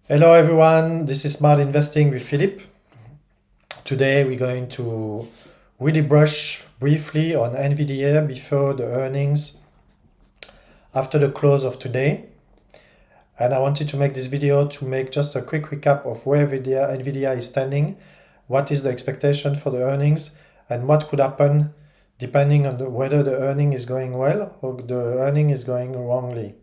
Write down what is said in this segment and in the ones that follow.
Hello everyone, this is Smart Investing with Philip. Today we're going to really brush briefly on NVIDIA before the earnings after the close of today. And I wanted to make this video to make just a quick recap of where NVIDIA is standing, what is the expectation for the earnings, and what could happen depending on whether the earning is going well or the earning is going wrongly.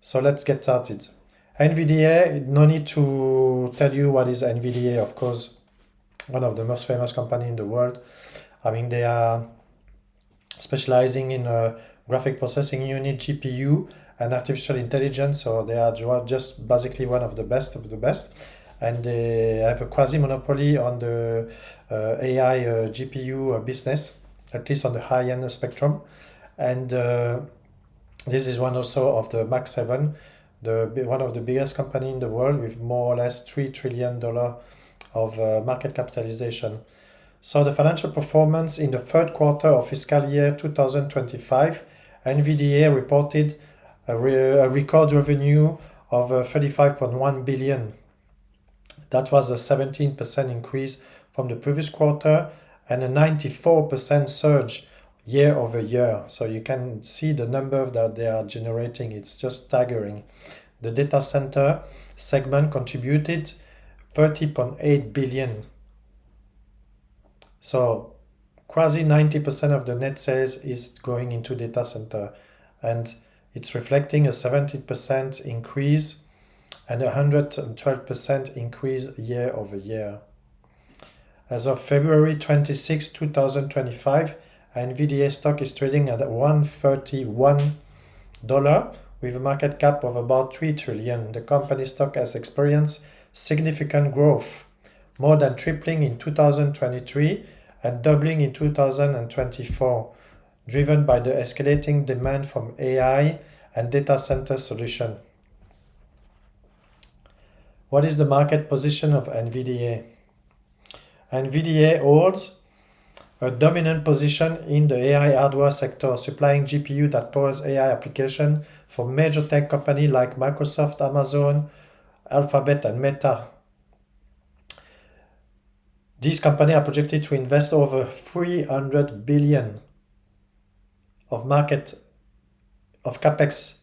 So let's get started. NVDA, no need to tell you what is NVDA, of course, one of the most famous company in the world. I mean, they are specializing in graphic processing unit, GPU, and artificial intelligence, so they are just basically one of the best of the best. And they have a quasi-monopoly on the AI GPU business, at least on the high-end spectrum. And this is one also of the Max 7, one of the biggest company in the world with more or less $3 trillion of market capitalization. So the financial performance in the third quarter of fiscal year 2025, NVDA reported a record revenue of 35.1 billion. That was a 17% increase from the previous quarter and a 94% surge year over year. So you can see the number that they are generating. It's just staggering. The data center segment contributed 30.8 billion. So quasi 90% of the net sales is going into data center, and it's reflecting a 70% increase and a 112% increase year over year. As of February 26, 2025, NVDA stock is trading at $131 with a market cap of about 3 trillion. The company stock has experienced significant growth, more than tripling in 2023 and doubling in 2024, driven by the escalating demand from AI and data center solution. What is the market position of NVDA? NVDA holds a dominant position in the AI hardware sector, supplying GPU that powers AI application for major tech companies like Microsoft, Amazon, Alphabet, and Meta. These companies are projected to invest over 300 billion of capex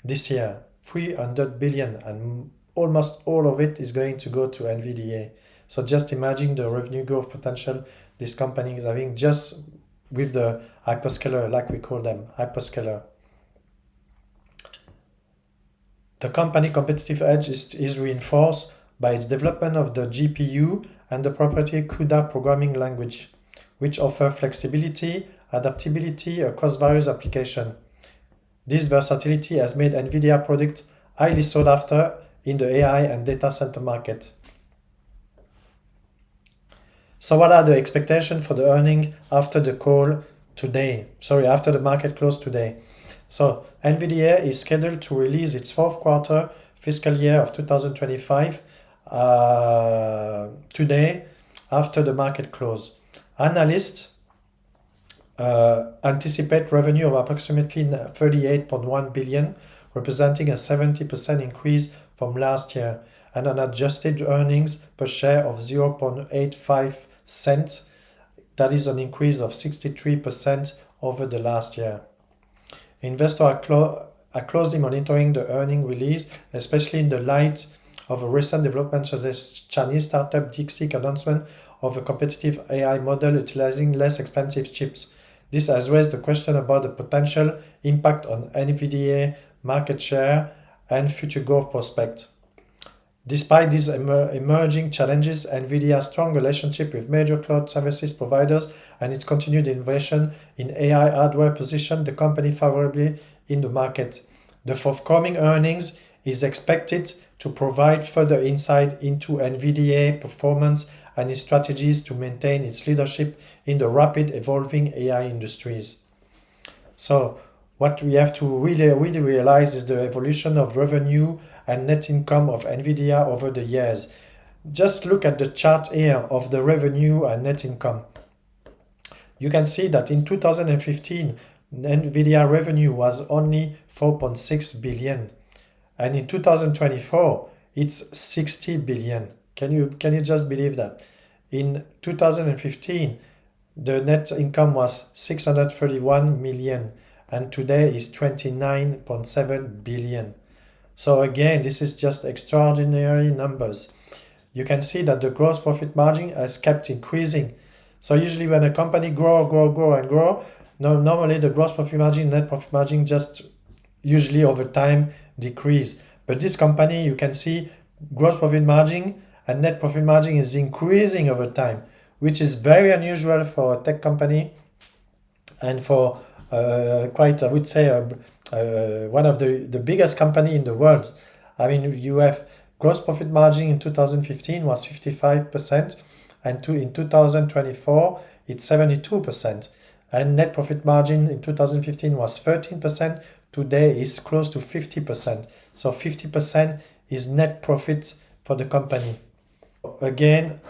this year. 300 billion, and almost all of it is going to go to NVDA. So just imagine the revenue growth potential this company is having just with the hyperscaler, like we call them, hyperscaler. The company competitive edge is reinforced by its development of the GPU and the proprietary CUDA programming language, which offer flexibility, adaptability across various applications. This versatility has made NVIDIA product highly sought after in the AI and data center market. So what are the expectations for the earning after the call today? After the market close today. So NVIDIA is scheduled to release its fourth quarter fiscal year of 2025 today after the market close. Analysts anticipate revenue of approximately 38.1 billion, representing a 70% increase from last year, and an adjusted earnings per share of 0.85 cents. That is an increase of 63% over the last year. Investors are closely monitoring the earning release, especially in the light of a recent development such as Chinese startup DeepSeek announcement of a competitive AI model utilizing less expensive chips. This has raised the question about the potential impact on NVIDIA market share and future growth prospects. Despite these emerging challenges, NVIDIA's strong relationship with major cloud services providers and its continued innovation in AI hardware position the company favorably in the market. The forthcoming earnings is expected to provide further insight into NVIDIA performance and its strategies to maintain its leadership in the rapid evolving AI industries. So what we have to really realize is the evolution of revenue and net income of NVIDIA over the years. Just look at the chart here of the revenue and net income. You can see that in 2015, NVIDIA revenue was only 4.6 billion. And in 2024, it's 60 billion. Can you just believe that? In 2015, the net income was 631 million, and today is 29.7 billion. So again, this is just extraordinary numbers. You can see that the gross profit margin has kept increasing. So usually when a company grow, normally the gross profit margin, net profit margin just usually over time decrease. But this company, you can see gross profit margin and net profit margin is increasing over time, which is very unusual for a tech company and for quite, I would say, one of the biggest company in the world. I mean, you have gross profit margin in 2015 was 55%, and in 2024 it's 72%. And net profit margin in 2015 was 13%. Today is close to 50%. So 50% is net profit for the company. Again,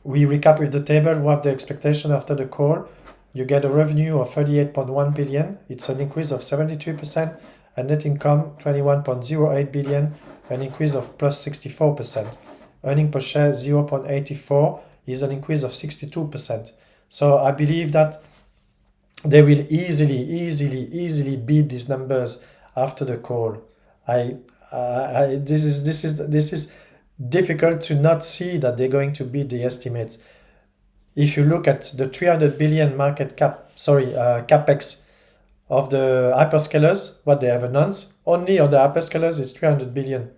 we recap with the table. We have the expectation after the call. You get a revenue of 38.1 billion. It's an increase of 73%. And net income 21.08 billion, an increase of plus 64%. Earning per share 0.84 is an increase of 62%. So I believe that they will easily beat these numbers after the call. This is difficult to not see that they're going to beat the estimates. If you look at the 300 billion market cap, capex of the hyperscalers, what they have announced, only on the hyperscalers is 300 billion.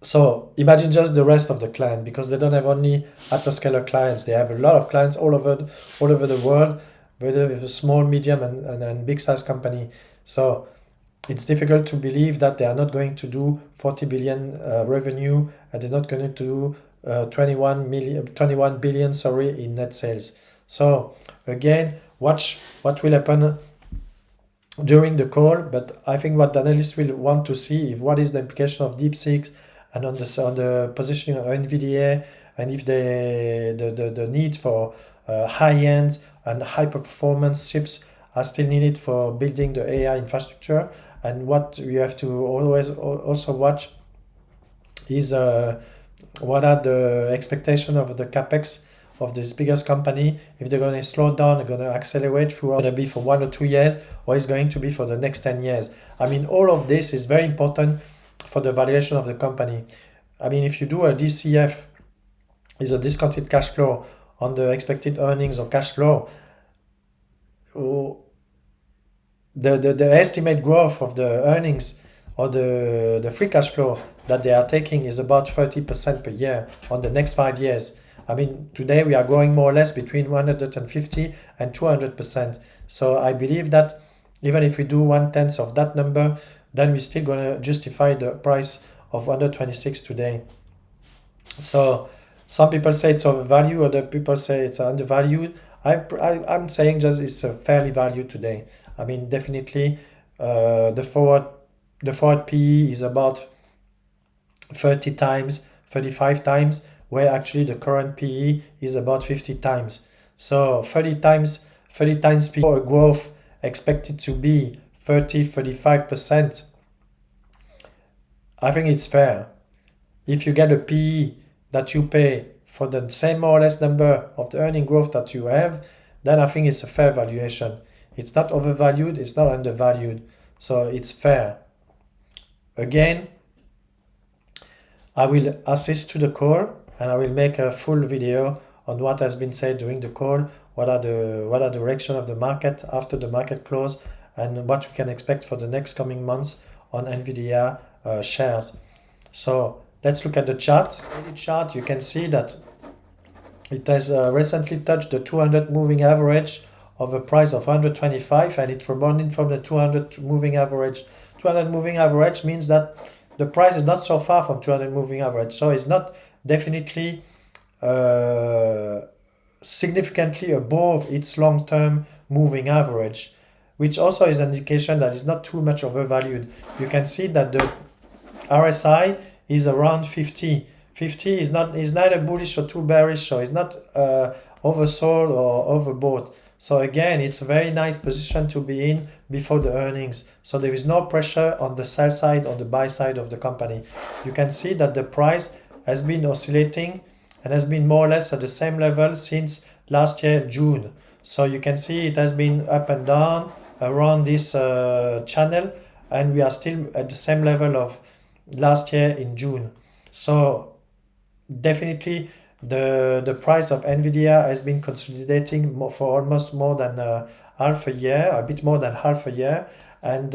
So imagine just the rest of the client, because they don't have only hyperscaler clients. They have a lot of clients all over the world, whether it's a small, medium, and big size company. So it's difficult to believe that they are not going to do 40 billion revenue, and they're not going to do 21 billion in net sales. So again, watch what will happen during the call. But I think what the analysts will want to see is what is the implication of DeepSeek and on the positioning of NVIDIA, and if the need for high-end and hyper-performance chips are still needed for building the AI infrastructure. And what we have to always also watch is what are the expectations of the capex of this biggest company, if they're going to slow down, they're going to accelerate throughout, going to be for 1 or 2 years, or is going to be for the next 10 years. I mean, all of this is very important for the valuation of the company. I mean, if you do a DCF, is a discounted cash flow on the expected earnings or cash flow, the estimate growth of the earnings or the free cash flow that they are taking is about 30% per year on the next 5 years. I mean, today we are growing more or less between 150 and 200%. So I believe that even if we do 1/10 of that number, then we're still going to justify the price of 126 today. So some people say it's overvalued, other people say it's undervalued. I'm saying just it's fairly valued today. I mean, definitely the forward PE is about 30 times, 35 times, where actually the current PE is about 50 times. So 30 times PE for a growth expected to be 35%. I think it's fair. If you get a PE that you pay for the same more or less number of the earning growth that you have, then I think it's a fair valuation. It's not overvalued, it's not undervalued. So it's fair. Again, I will assist to the call, and I will make a full video on what has been said during the call, what are the direction of the market after the market close, and what we can expect for the next coming months on NVIDIA shares. So let's look at the chart. In the chart, you can see that it has recently touched the 200 moving average of a price of 125, and it's rebounded from the 200 moving average. 200 moving average means that the price is not so far from 200 moving average. So it's not definitely significantly above its long-term moving average, which also is an indication that it's not too much overvalued. You can see that the RSI is around 50. 50 is neither bullish or too bearish, so it's not oversold or overbought. So again, it's a very nice position to be in before the earnings. So there is no pressure on the sell side, on the buy side of the company. You can see that the price has been oscillating and has been more or less at the same level since last year, June. So you can see it has been up and down around this channel, and we are still at the same level of last year in June. So definitely the price of NVIDIA has been consolidating for almost more than half a year, a bit more than half a year, and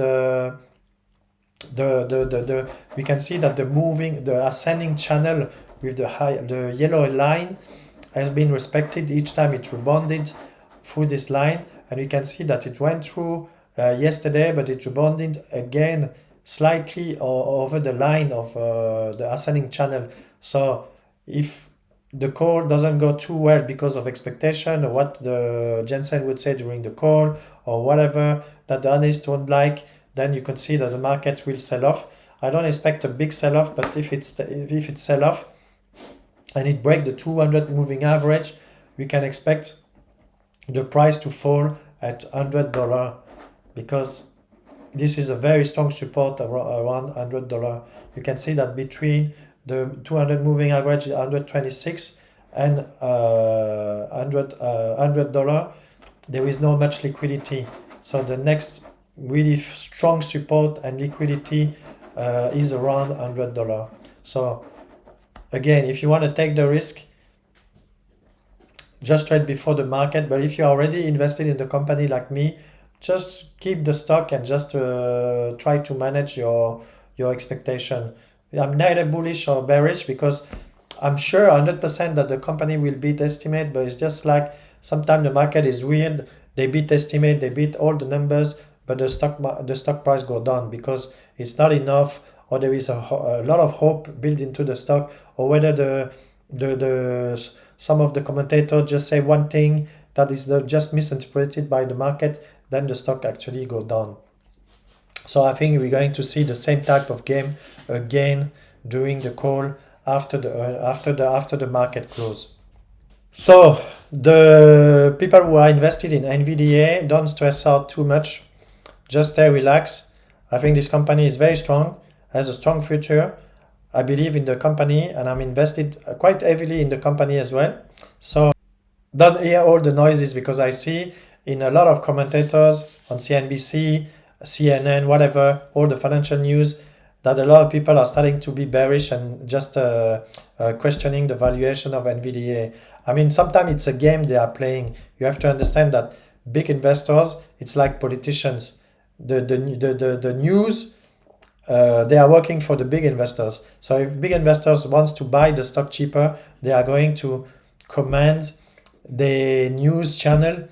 we can see that the ascending channel with the yellow line has been respected each time it rebounded through this line, and we can see that it went through yesterday, but it rebounded again slightly over the line of the ascending channel. So if the call doesn't go too well because of expectation or what the Jensen would say during the call or whatever that the analysts would like, then you can see that the market will sell off. I don't expect a big sell-off, but if it's sell off and it break the 200 moving average, we can expect the price to fall at $100, because this is a very strong support around $100. You can see that between the 200 moving average 126 and $100, there is not much liquidity. So the next really strong support and liquidity is around $100. So again, if you want to take the risk, just trade before the market. But if you're already invested in the company like me, just keep the stock and just try to manage your expectation. I'm neither bullish or bearish, because I'm sure 100% that the company will beat estimate, but it's just like sometimes the market is weird. They beat estimate, they beat all the numbers, but the stock price go down because it's not enough, or there is a lot of hope built into the stock, or whether some of the commentators just say one thing that is just misinterpreted by the market, then the stock actually go down. So I think we're going to see the same type of game again during the call after the market close. So the people who are invested in NVDA, don't stress out too much. Just stay relaxed. I think this company is very strong, has a strong future. I believe in the company, and I'm invested quite heavily in the company as well. So don't hear all the noises, because I see in a lot of commentators on CNBC, CNN, whatever, all the financial news, that a lot of people are starting to be bearish and just questioning the valuation of NVDA. I mean, sometimes it's a game they are playing. You have to understand that big investors, it's like politicians. The news, they are working for the big investors. So if big investors wants to buy the stock cheaper, they are going to command the news channel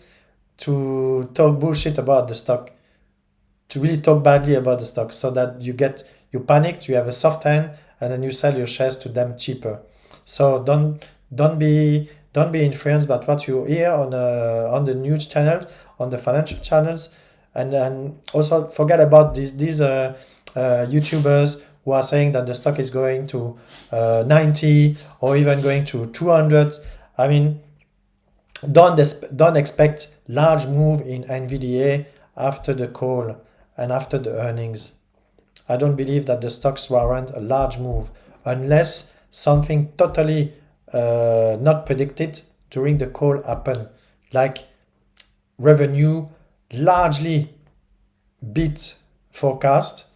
to talk bullshit about the stock, to really talk badly about the stock, so that you panicked, you have a soft hand, and then you sell your shares to them cheaper. So don't be influenced by what you hear on the news channels, on the financial channels, and also forget about these YouTubers who are saying that the stock is going to 90 or even going to 200. I mean, don't expect large move in NVDA after the call and after the earnings. I don't believe that the stocks warrant a large move unless something totally not predicted during the call happen, like revenue largely beat forecast,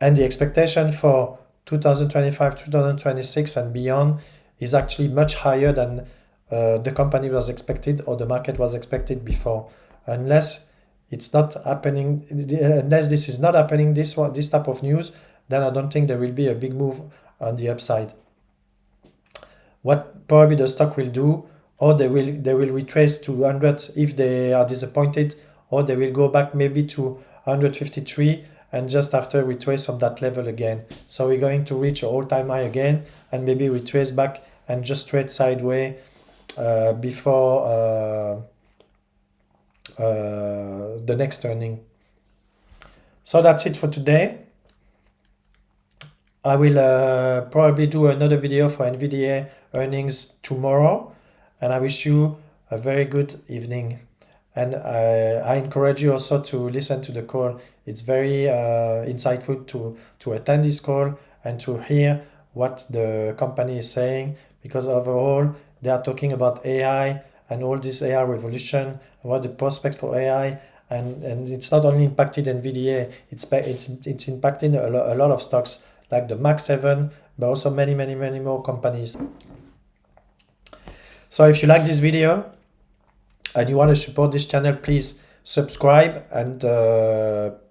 and the expectation for 2025, 2026 and beyond is actually much higher than the company was expected or the market was expected before. Unless it's not happening, unless this is not happening, this type of news, then I don't think there will be a big move on the upside. What probably the stock will do, or they will retrace to 100 if they are disappointed, or they will go back maybe to 153 and just after retrace from that level again. So we're going to reach an all-time high again and maybe retrace back and just trade sideways before the next earning. So that's it for today. I will probably do another video for NVDA earnings tomorrow, and I wish you a very good evening. And I encourage you also to listen to the call. It's very insightful to attend this call and to hear what the company is saying, because overall they are talking about AI and all this AI revolution and what the prospects for AI. And it's not only impacted NVDA, it's impacting a lot of stocks like the Max 7, but also many more companies. So if you like this video and you want to support this channel, please subscribe and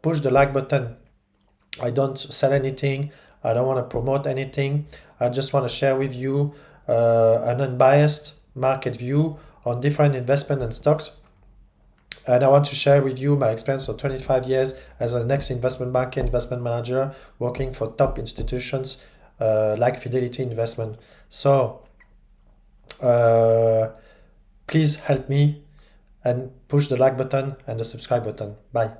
push the like button. I don't sell anything. I don't want to promote anything. I just want to share with you an unbiased market view on different investment and stocks. And I want to share with you my experience of 25 years as an ex-investment banker, investment manager, working for top institutions like Fidelity Investment. So please help me and push the like button and the subscribe button. Bye.